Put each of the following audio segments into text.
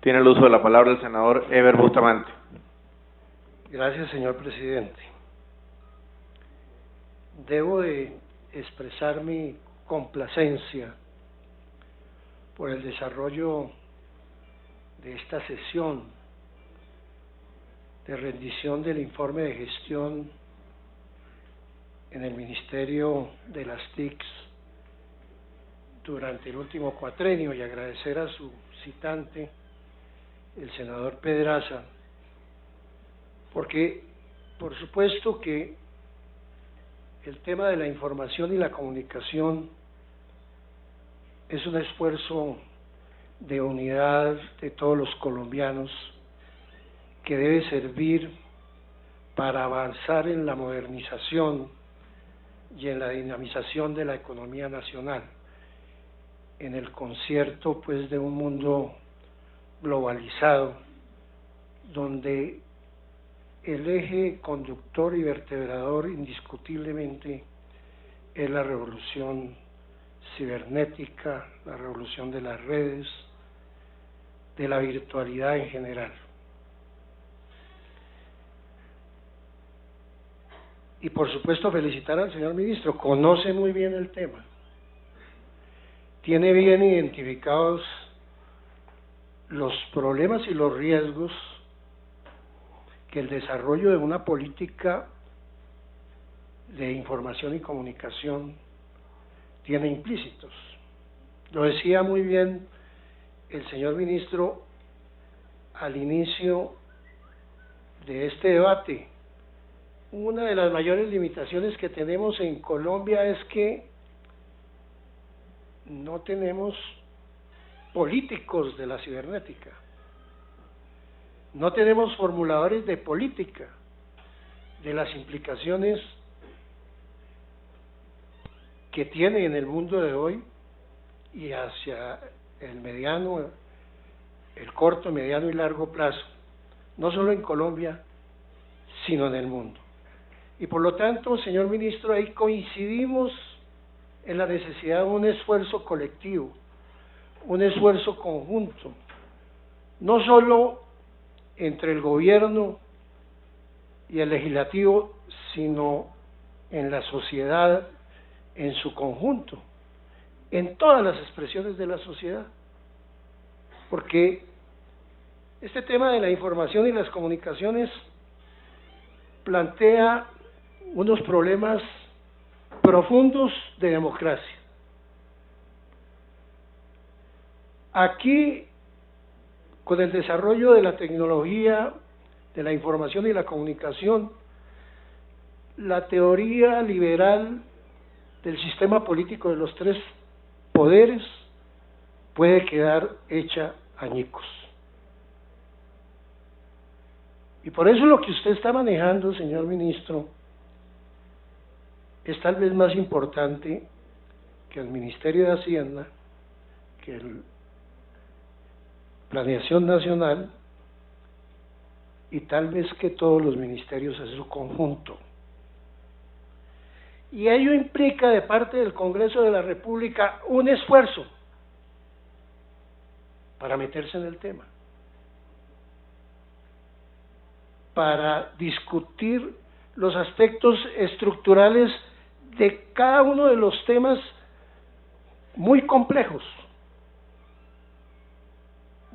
Tiene el uso de la palabra el senador Eber Bustamante. Gracias, señor presidente. Debo de expresar mi complacencia por el desarrollo de esta sesión de rendición del informe de gestión en el Ministerio de las TICs durante el último cuatrenio y agradecer a su citante, el senador Pedraza, porque por supuesto que el tema de la información y la comunicación es un esfuerzo de unidad de todos los colombianos que debe servir para avanzar en la modernización y en la dinamización de la economía nacional, en el concierto pues de un mundo globalizado, donde el eje conductor y vertebrador indiscutiblemente es la revolución cibernética, la revolución de las redes, de la virtualidad en general. Y por supuesto felicitar al señor ministro, conoce muy bien el tema, tiene bien identificados los problemas y los riesgos que el desarrollo de una política de información y comunicación tiene implícitos. Lo decía muy bien el señor ministro al inicio de este debate. Una de las mayores limitaciones que tenemos en Colombia es que no tenemos políticos de la cibernética, no tenemos formuladores de política de las implicaciones que tiene en el mundo de hoy y hacia el mediano, el corto, mediano y largo plazo, no solo en Colombia, sino en el mundo. Y por lo tanto, señor ministro, ahí coincidimos en la necesidad de un esfuerzo colectivo, un esfuerzo conjunto, no solo entre el gobierno y el legislativo, sino en la sociedad en su conjunto, en todas las expresiones de la sociedad, porque este tema de la información y las comunicaciones plantea unos problemas profundos de democracia. Aquí, con el desarrollo de la tecnología, de la información y la comunicación, la teoría liberal del sistema político de los tres poderes puede quedar hecha añicos. Y por eso lo que usted está manejando, señor ministro, es tal vez más importante que el Ministerio de Hacienda, que el Planeación Nacional y tal vez que todos los ministerios en su conjunto. Y ello implica de parte del Congreso de la República un esfuerzo para meterse en el tema, para discutir los aspectos estructurales de cada uno de los temas muy complejos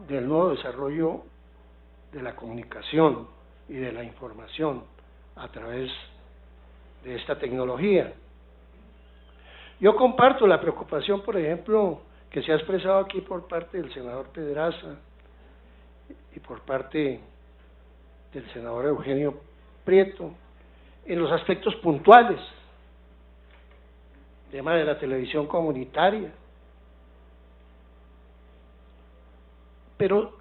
del nuevo desarrollo de la comunicación y de la información a través de esta tecnología. Yo comparto la preocupación, por ejemplo, que se ha expresado aquí por parte del senador Pedraza y por parte del senador Eugenio Prieto en los aspectos puntuales, tema de la televisión comunitaria, pero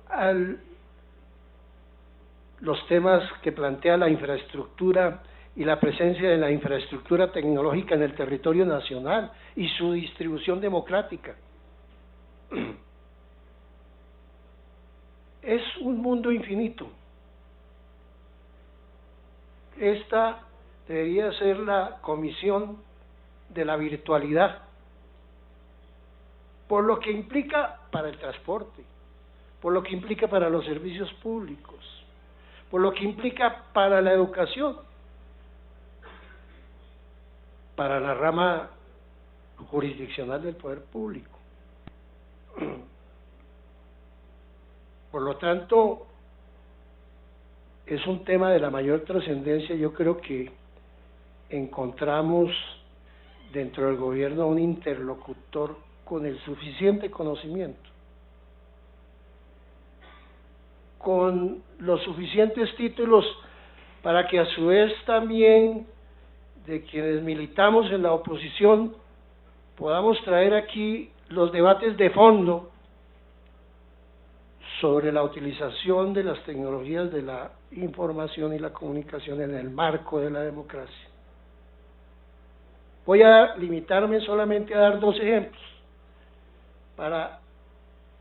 los temas que plantea la infraestructura y la presencia de la infraestructura tecnológica en el territorio nacional y su distribución democrática. Es un mundo infinito. Esta debería ser la comisión de la virtualidad, por lo que implica para el transporte, por lo que implica para los servicios públicos, por lo que implica para la educación, para la rama jurisdiccional del poder público. Por lo tanto, es un tema de la mayor trascendencia. Yo creo que encontramos dentro del gobierno un interlocutor con el suficiente conocimiento, con los suficientes títulos para que a su vez también de quienes militamos en la oposición podamos traer aquí los debates de fondo sobre la utilización de las tecnologías de la información y la comunicación en el marco de la democracia. Voy a limitarme solamente a dar 2 ejemplos para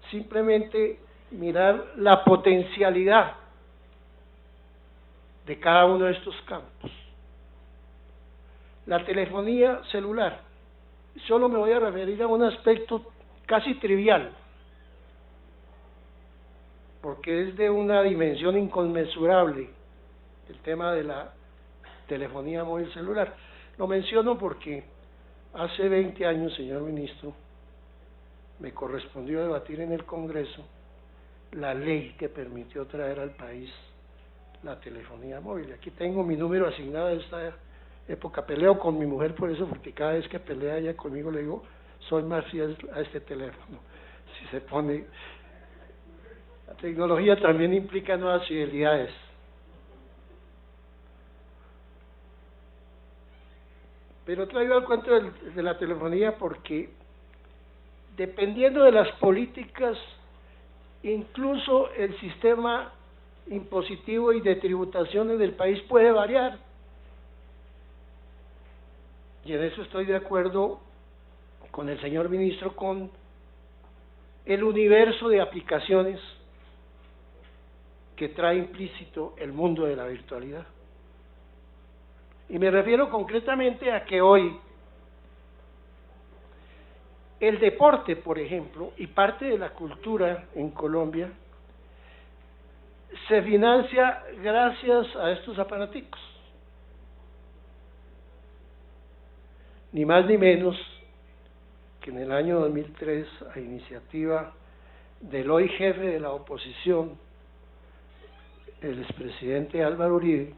simplemente mirar la potencialidad de cada uno de estos campos. La telefonía celular. Solo me voy a referir a un aspecto casi trivial, porque es de una dimensión inconmensurable el tema de la telefonía móvil celular. Lo menciono porque hace 20 años, señor ministro, me correspondió debatir en el Congreso la ley que permitió traer al país la telefonía móvil. Aquí tengo mi número asignado de esta época. Peleo con mi mujer por eso, porque cada vez que pelea ella conmigo le digo, soy más fiel a este teléfono. Si se pone... La tecnología también implica nuevas fidelidades. Pero traigo el cuento de la telefonía porque, dependiendo de las políticas, incluso el sistema impositivo y de tributaciones del país puede variar. Y en eso estoy de acuerdo con el señor ministro, con el universo de aplicaciones que trae implícito el mundo de la virtualidad. Y me refiero concretamente a que hoy el deporte, por ejemplo, y parte de la cultura en Colombia, se financia gracias a estos aparaticos. Ni más ni menos que en el año 2003, a iniciativa del hoy jefe de la oposición, el expresidente Álvaro Uribe,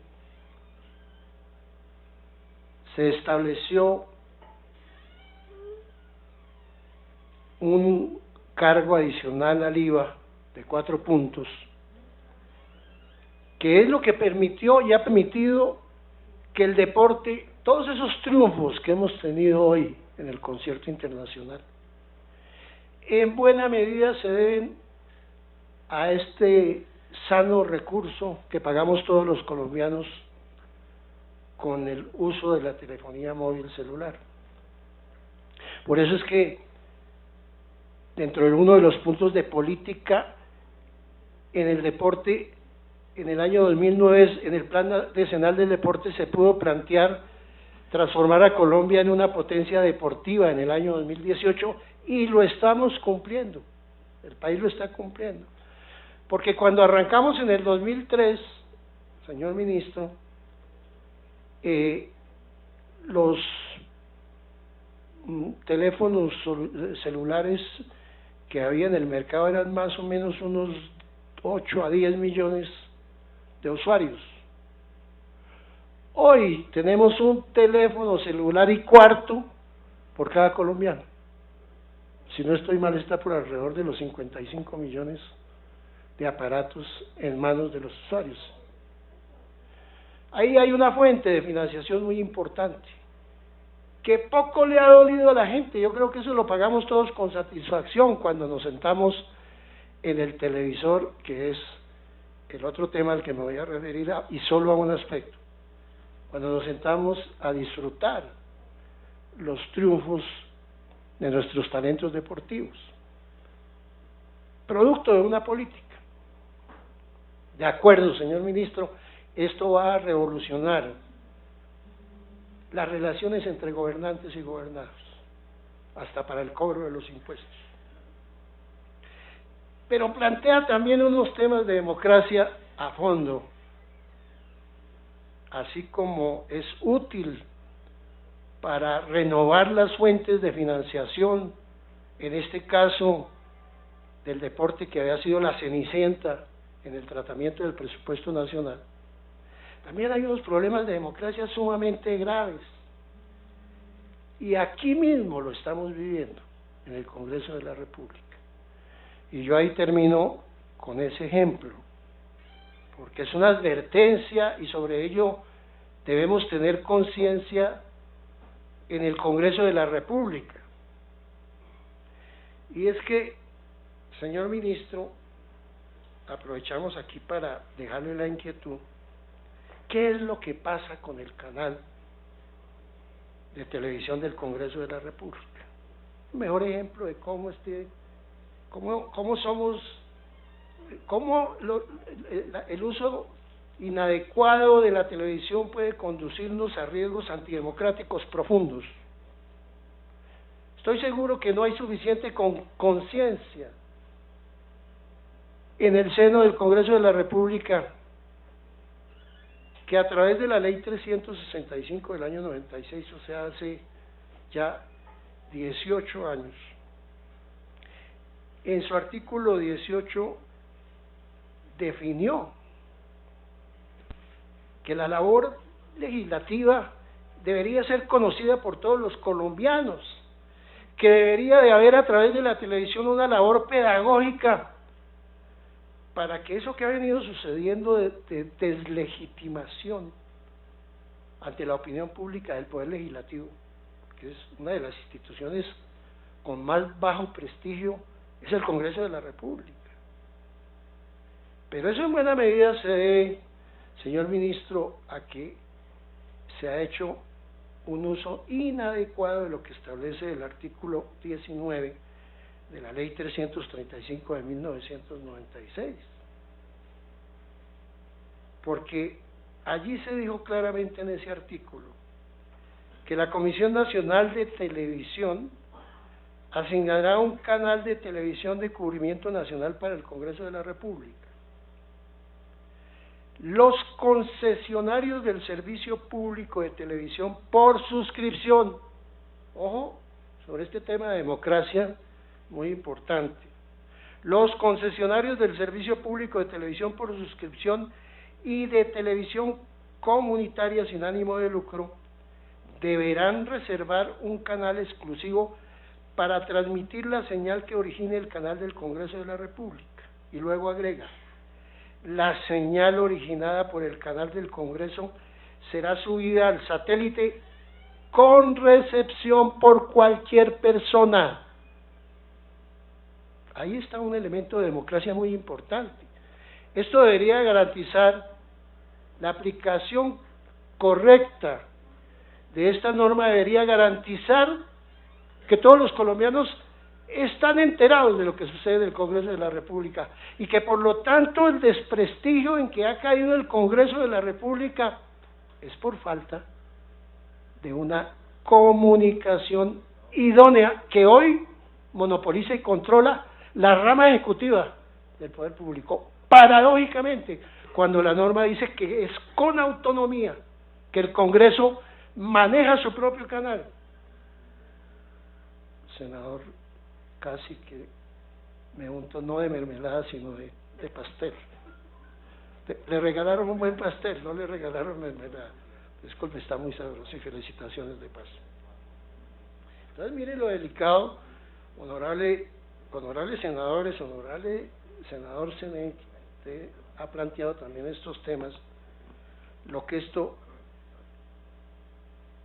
se estableció un cargo adicional al IVA de 4 puntos, que es lo que permitió y ha permitido que el deporte, todos esos triunfos que hemos tenido hoy en el concierto internacional, en buena medida se deben a este sano recurso que pagamos todos los colombianos con el uso de la telefonía móvil celular. Por eso es que dentro de uno de los puntos de política en el deporte, en el año 2009, en el Plan Decenal del Deporte se pudo plantear transformar a Colombia en una potencia deportiva en el año 2018 y lo estamos cumpliendo, el país lo está cumpliendo. Porque cuando arrancamos en el 2003, señor ministro, los teléfonos celulares que había en el mercado eran más o menos unos 8 a 10 millones de usuarios. Hoy tenemos un teléfono celular y cuarto por cada colombiano. Si no estoy mal, está por alrededor de los 55 millones de aparatos en manos de los usuarios. Ahí hay una fuente de financiación muy importante, que poco le ha dolido a la gente. Yo creo que eso lo pagamos todos con satisfacción cuando nos sentamos en el televisor, que es el otro tema al que me voy a referir, y solo a un aspecto. Cuando nos sentamos a disfrutar los triunfos de nuestros talentos deportivos, producto de una política. De acuerdo, señor ministro, esto va a revolucionar las relaciones entre gobernantes y gobernados, hasta para el cobro de los impuestos. pero plantea también unos temas de democracia a fondo, así como es útil para renovar las fuentes de financiación, en este caso del deporte que había sido la cenicienta en el tratamiento del presupuesto nacional. También hay unos problemas de democracia sumamente graves, y aquí mismo lo estamos viviendo, en el Congreso de la República. Y yo ahí termino con ese ejemplo, porque es una advertencia y sobre ello debemos tener conciencia en el Congreso de la República. Y es que, señor ministro, aprovechamos aquí para dejarle la inquietud, ¿qué es lo que pasa con el canal de televisión del Congreso de la República? Un mejor ejemplo de cómo el uso inadecuado de la televisión puede conducirnos a riesgos antidemocráticos profundos. Estoy seguro que no hay suficiente conciencia en el seno del Congreso de la República que a través de la Ley 365 del año 96, o sea, hace ya 18 años, en su artículo 18 definió que la labor legislativa debería ser conocida por todos los colombianos, que debería de haber a través de la televisión una labor pedagógica para que eso que ha venido sucediendo de deslegitimación ante la opinión pública del Poder Legislativo, que es una de las instituciones con más bajo prestigio, es el Congreso de la República. Pero eso en buena medida se debe, señor ministro, a que se ha hecho un uso inadecuado de lo que establece el artículo 19 de la Ley 335 de 1996. Porque allí se dijo claramente en ese artículo que la Comisión Nacional de Televisión asignará un canal de televisión de cubrimiento nacional para el Congreso de la República. Los concesionarios del servicio público de televisión por suscripción, ojo, sobre este tema de democracia, muy importante, los concesionarios del servicio público de televisión por suscripción y de televisión comunitaria sin ánimo de lucro deberán reservar un canal exclusivo para transmitir la señal que origine el canal del Congreso de la República. Y luego agrega: la señal originada por el canal del Congreso será subida al satélite con recepción por cualquier persona. Ahí está un elemento de democracia muy importante. Esto debería garantizar la aplicación correcta de esta norma, debería garantizar que todos los colombianos están enterados de lo que sucede en el Congreso de la República y que por lo tanto el desprestigio en que ha caído el Congreso de la República es por falta de una comunicación idónea que hoy monopoliza y controla la rama ejecutiva del poder público. Paradójicamente, cuando la norma dice que es con autonomía que el Congreso maneja su propio canal. Senador, casi que me unto no de mermelada sino de pastel. Le regalaron un buen pastel, no le regalaron mermelada. Disculpe, está muy sabroso y felicitaciones de paso. Entonces mire lo delicado, honorables senadores, honorable senador Zené, usted ha planteado también estos temas, lo que esto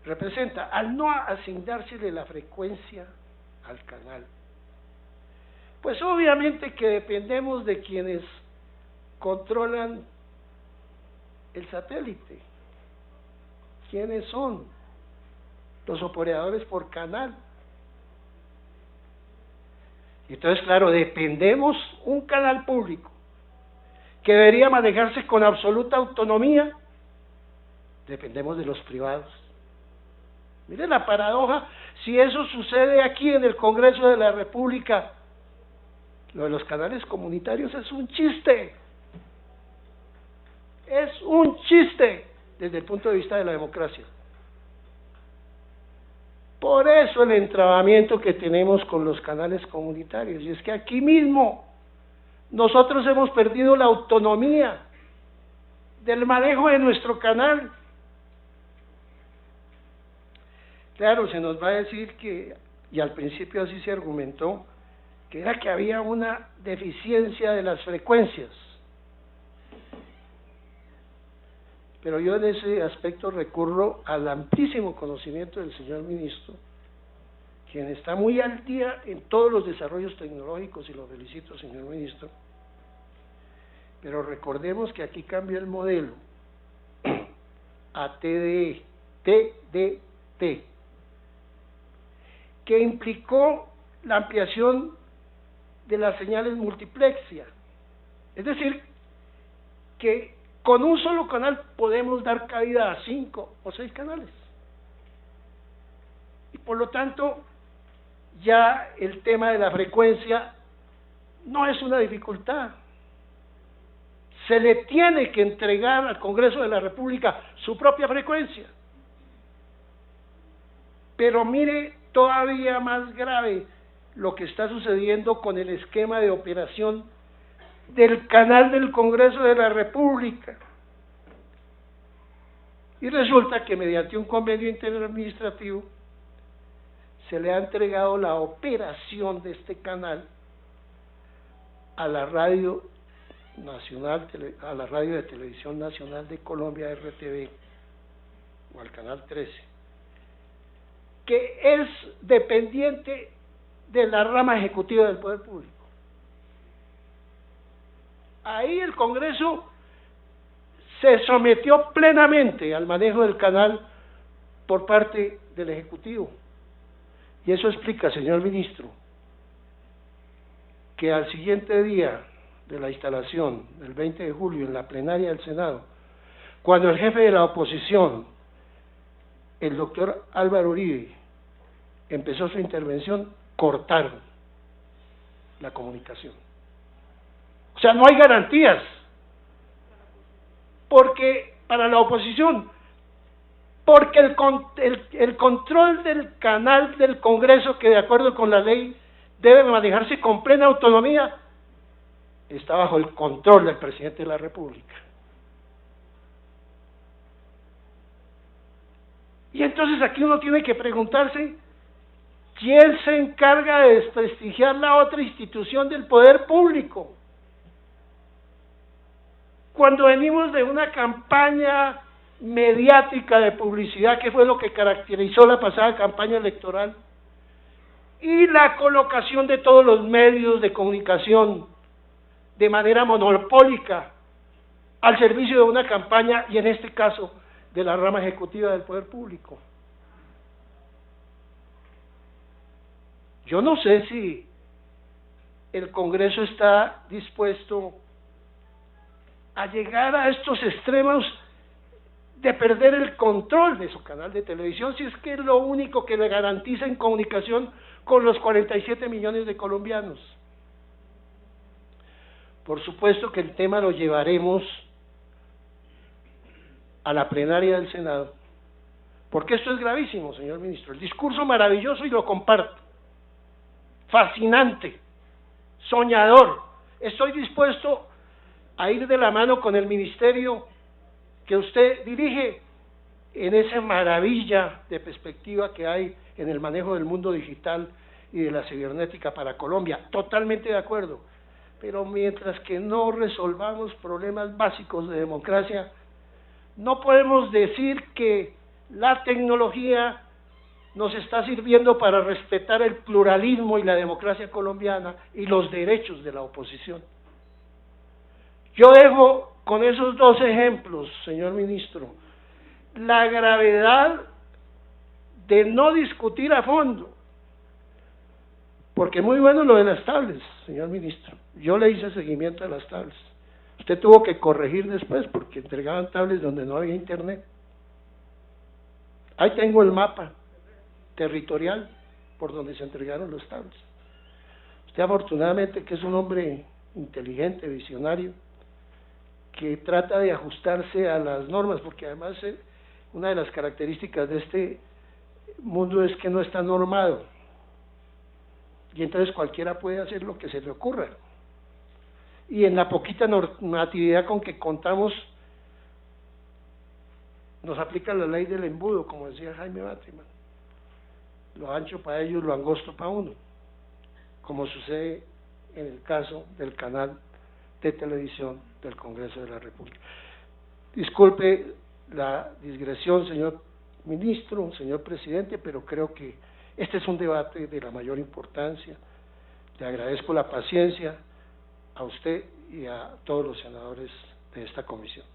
representa al no asignársele la frecuencia al canal. Pues obviamente que dependemos de quienes controlan el satélite. ¿Quiénes son? Los operadores por canal. Entonces, claro, dependemos un canal público que debería manejarse con absoluta autonomía, dependemos de los privados. Miren la paradoja, si eso sucede aquí en el Congreso de la República, Lo de los canales comunitarios es un chiste. Es un chiste desde el punto de vista de la democracia. Por eso el entrabamiento que tenemos con los canales comunitarios. Y es que aquí mismo nosotros hemos perdido la autonomía del manejo de nuestro canal. Claro, se nos va a decir que, y al principio así se argumentó, que era que había una deficiencia de las frecuencias. Pero yo en ese aspecto recurro al amplísimo conocimiento del señor ministro, quien está muy al día en todos los desarrollos tecnológicos, y lo felicito, señor ministro. Pero recordemos que aquí cambia el modelo a TDT, que implicó la ampliación de las señales multiplexia. Es decir, que con un solo canal podemos dar cabida a 5 o 6 canales. Y por lo tanto, ya el tema de la frecuencia no es una dificultad. Se le tiene que entregar al Congreso de la República su propia frecuencia. Pero mire, todavía más grave lo que está sucediendo con el esquema de operación del canal del Congreso de la República. Y resulta que mediante un convenio interadministrativo se le ha entregado la operación de este canal a la Radio Nacional, a la Radio de Televisión Nacional de Colombia, RTV, o al Canal 13, que es dependiente de la rama ejecutiva del Poder Público. Ahí el Congreso se sometió plenamente al manejo del canal por parte del Ejecutivo. Y eso explica, señor ministro, que al siguiente día de la instalación, el 20 de julio, en la plenaria del Senado, cuando el jefe de la oposición, el doctor Álvaro Uribe, empezó su intervención, cortaron la comunicación. O sea, no hay garantías, porque para la oposición, porque el control del canal del Congreso, que de acuerdo con la ley debe manejarse con plena autonomía, está bajo el control del presidente de la República. Y entonces aquí uno tiene que preguntarse, ¿quién se encarga de desprestigiar la otra institución del poder público? Cuando venimos de una campaña mediática de publicidad, que fue lo que caracterizó la pasada campaña electoral, y la colocación de todos los medios de comunicación de manera monopólica al servicio de una campaña, y en este caso de la rama ejecutiva del poder público. Yo no sé si el Congreso está dispuesto a llegar a estos extremos de perder el control de su canal de televisión, si es que es lo único que le garantiza en comunicación con los 47 millones de colombianos. Por supuesto que el tema lo llevaremos a la plenaria del Senado, porque esto es gravísimo, señor ministro. El discurso maravilloso, y lo comparto, fascinante, soñador. Estoy dispuesto a ir de la mano con el ministerio que usted dirige en esa maravilla de perspectiva que hay en el manejo del mundo digital y de la cibernética para Colombia. Totalmente de acuerdo. Pero mientras que no resolvamos problemas básicos de democracia, no podemos decir que la tecnología nos está sirviendo para respetar el pluralismo y la democracia colombiana y los derechos de la oposición. Yo dejo con esos dos ejemplos, señor ministro, la gravedad de no discutir a fondo, porque muy bueno lo de las tablets, señor ministro. Yo le hice seguimiento a las tablets. Usted tuvo que corregir después porque entregaban tablets donde no había internet. Ahí tengo el mapa territorial por donde se entregaron los tablets. Usted afortunadamente que es un hombre inteligente, visionario, que trata de ajustarse a las normas, porque además una de las características de este mundo es que no está normado, y entonces cualquiera puede hacer lo que se le ocurra. Y en la poquita normatividad con que contamos, nos aplica la ley del embudo, como decía Jaime Bateman, lo ancho para ellos, lo angosto para uno, como sucede en el caso del canal de televisión del Congreso de la República. Disculpe la digresión, señor ministro, señor presidente, pero creo que este es un debate de la mayor importancia. Le agradezco la paciencia a usted y a todos los senadores de esta comisión.